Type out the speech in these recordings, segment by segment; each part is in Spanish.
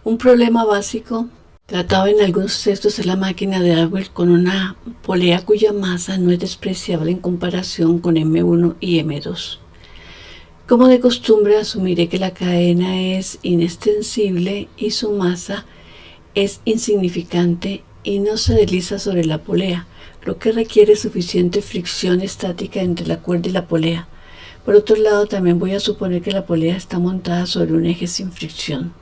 Un problema básico tratado en algunos textos es la máquina de Agüel con una polea cuya masa no es despreciable en comparación con M1 y M2. Como de costumbre, asumiré que la cadena es inextensible y su masa es insignificante y no se desliza sobre la polea, lo que requiere suficiente fricción estática entre la cuerda y la polea. Por otro lado, también voy a suponer que la polea está montada sobre un eje sin fricción.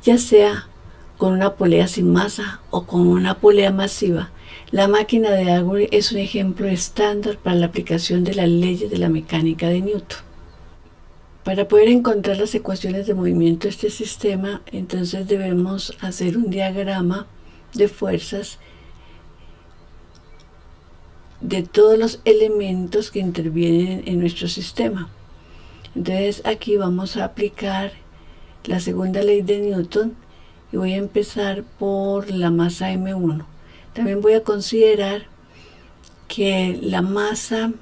Ya sea con una polea sin masa o con una polea masiva, la máquina de Agüel es un ejemplo estándar para la aplicación de las leyes de la mecánica de Newton. Para poder encontrar las ecuaciones de movimiento de este sistema, entonces debemos hacer un diagrama de fuerzas de todos los elementos que intervienen en nuestro sistema. Entonces aquí vamos a aplicar la segunda ley de Newton y voy a empezar por la masa M1. También voy a considerar que la masa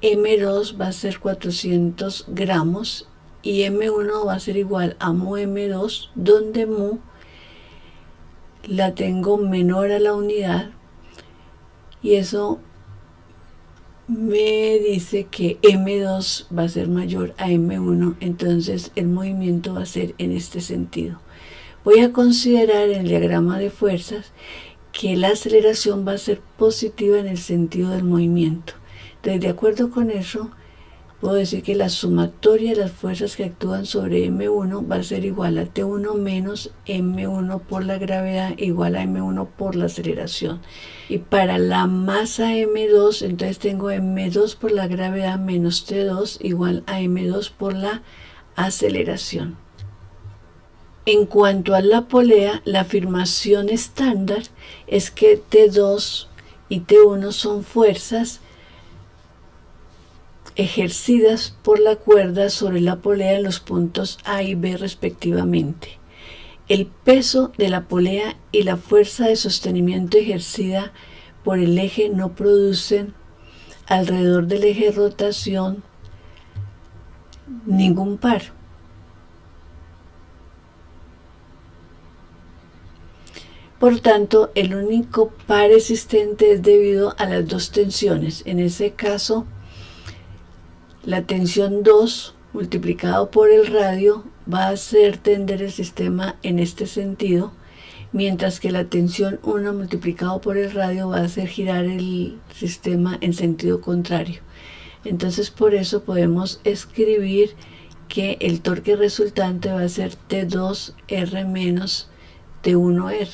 M2 va a ser 400 gramos y M1 va a ser igual a mu M2, donde mu la tengo menor a la unidad, y eso me dice que M2 va a ser mayor a M1, entonces el movimiento va a ser en este sentido. Voy a considerar en el diagrama de fuerzas que la aceleración va a ser positiva en el sentido del movimiento. Entonces, de acuerdo con eso, puedo decir que la sumatoria de las fuerzas que actúan sobre M1 va a ser igual a T1 menos M1 por la gravedad igual a M1 por la aceleración. Y para la masa M2, entonces tengo M2 por la gravedad menos T2 igual a M2 por la aceleración. En cuanto a la polea, la afirmación estándar es que T2 y T1 son fuerzas ejercidas por la cuerda sobre la polea en los puntos A y B respectivamente. El peso de la polea y la fuerza de sostenimiento ejercida por el eje no producen alrededor del eje de rotación ningún par. Por tanto, el único par existente es debido a las dos tensiones. En ese caso, la tensión 2 multiplicado por el radio va a hacer tender el sistema en este sentido, mientras que la tensión 1 multiplicado por el radio va a hacer girar el sistema en sentido contrario. Entonces, por eso podemos escribir que el torque resultante va a ser T2R menos T1R.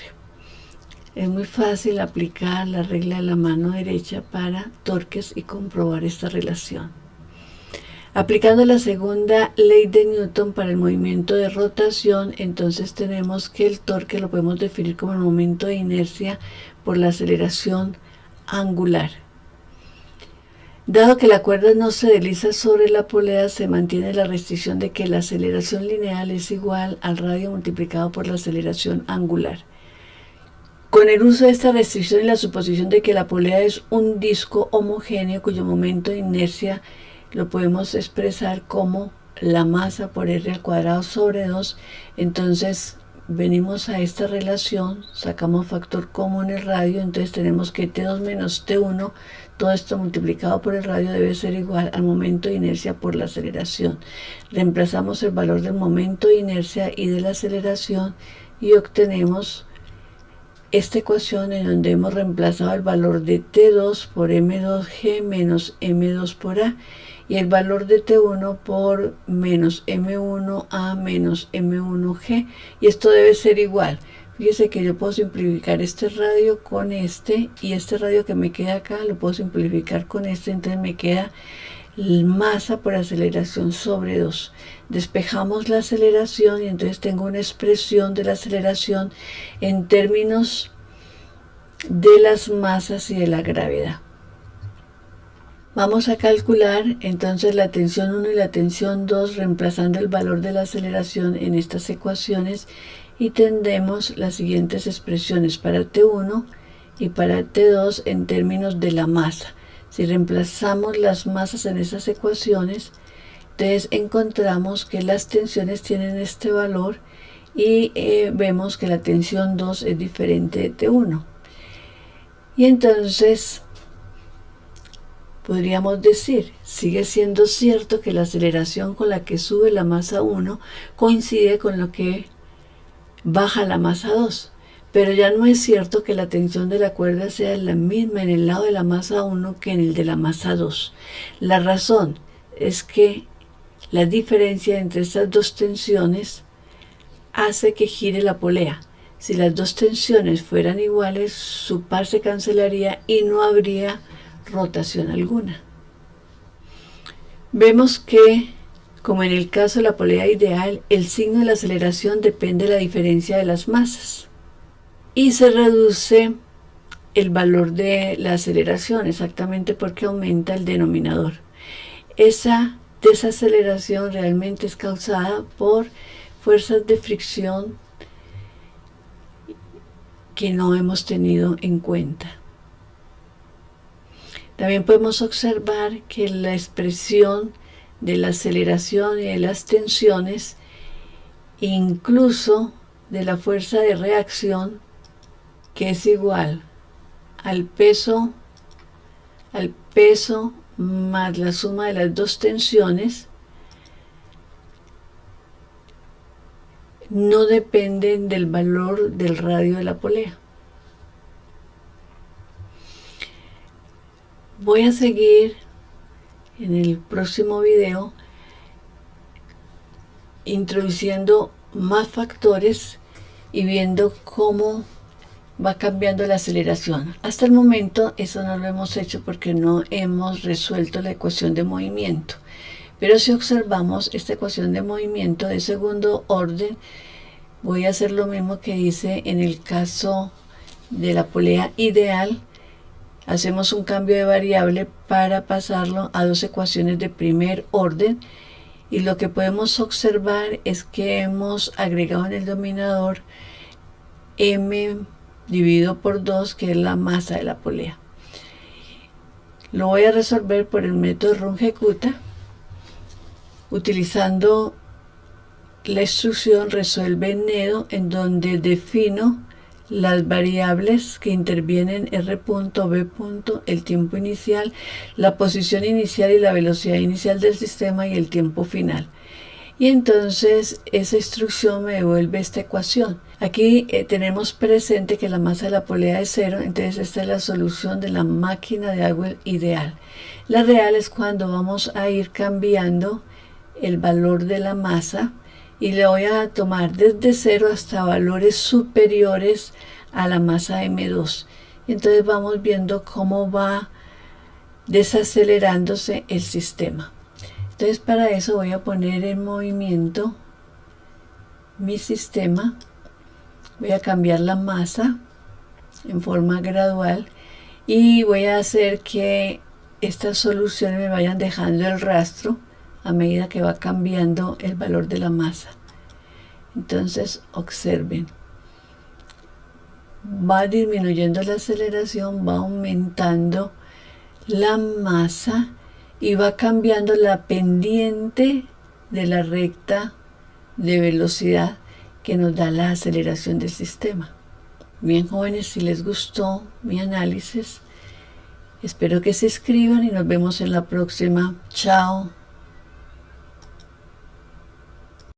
Es muy fácil aplicar la regla de la mano derecha para torques y comprobar esta relación. Aplicando la segunda ley de Newton para el movimiento de rotación, entonces tenemos que el torque lo podemos definir como el momento de inercia por la aceleración angular. Dado que la cuerda no se desliza sobre la polea, se mantiene la restricción de que la aceleración lineal es igual al radio multiplicado por la aceleración angular. Con el uso de esta restricción y la suposición de que la polea es un disco homogéneo cuyo momento de inercia lo podemos expresar como la masa por R al cuadrado sobre 2, entonces venimos a esta relación, sacamos factor común el radio, entonces tenemos que T2 menos T1, todo esto multiplicado por el radio debe ser igual al momento de inercia por la aceleración. Reemplazamos el valor del momento de inercia y de la aceleración y obtenemos esta ecuación en donde hemos reemplazado el valor de T2 por M2G menos M2 por A y el valor de T1 por menos M1A menos M1G, y esto debe ser igual. Fíjese que yo puedo simplificar este radio con este, y este radio que me queda acá lo puedo simplificar con este, entonces me queda masa por aceleración sobre 2. Despejamos la aceleración y entonces tengo una expresión de la aceleración en términos de las masas y de la gravedad. Vamos a calcular entonces la tensión 1 y la tensión 2 reemplazando el valor de la aceleración en estas ecuaciones y tendremos las siguientes expresiones para T1 y para T2 en términos de la masa. Si reemplazamos las masas en esas ecuaciones, Entonces encontramos que las tensiones tienen este valor y vemos que la tensión 2 es diferente de T1. Y entonces podríamos decir, sigue siendo cierto que la aceleración con la que sube la masa 1 coincide con lo que baja la masa 2. Pero ya no es cierto que la tensión de la cuerda sea la misma en el lado de la masa 1 que en el de la masa 2. La razón es que la diferencia entre estas dos tensiones hace que gire la polea. Si las dos tensiones fueran iguales, su par se cancelaría y no habría rotación alguna. Vemos que, como en el caso de la polea ideal, el signo de la aceleración depende de la diferencia de las masas. Y se reduce el valor de la aceleración exactamente porque aumenta el denominador. Esa desaceleración realmente es causada por fuerzas de fricción que no hemos tenido en cuenta. También podemos observar que la expresión de la aceleración y de las tensiones, incluso de la fuerza de reacción, que es igual al peso más la suma de las dos tensiones, no dependen del valor del radio de la polea. Voy a seguir en el próximo video introduciendo más factores y viendo cómo va cambiando la aceleración. Hasta el momento eso no lo hemos hecho porque no hemos resuelto la ecuación de movimiento. Pero si observamos esta ecuación de movimiento de segundo orden, voy a hacer lo mismo que hice en el caso de la polea ideal. Hacemos un cambio de variable para pasarlo a dos ecuaciones de primer orden. Y lo que podemos observar es que hemos agregado en el denominador m dividido por 2, que es la masa de la polea. Lo voy a resolver por el método Runge-Kutta. Utilizando la instrucción resuelve en Nedo, en donde defino las variables que intervienen R punto, B punto, el tiempo inicial, la posición inicial y la velocidad inicial del sistema y el tiempo final. Y entonces esa instrucción me devuelve esta ecuación. Aquí tenemos presente que la masa de la polea es 0, entonces esta es la solución de la máquina de agua ideal. La real es cuando vamos a ir cambiando el valor de la masa y le voy a tomar desde 0 hasta valores superiores a la masa M2. Entonces vamos viendo cómo va desacelerándose el sistema. Entonces para eso voy a poner en movimiento mi sistema. Voy a cambiar la masa en forma gradual y voy a hacer que estas soluciones me vayan dejando el rastro a medida que va cambiando el valor de la masa. Entonces observen, va disminuyendo la aceleración, va aumentando la masa y va cambiando la pendiente de la recta de velocidad que nos da la aceleración del sistema. Bien, jóvenes, si les gustó mi análisis, espero que se inscriban y nos vemos en la próxima. Chao.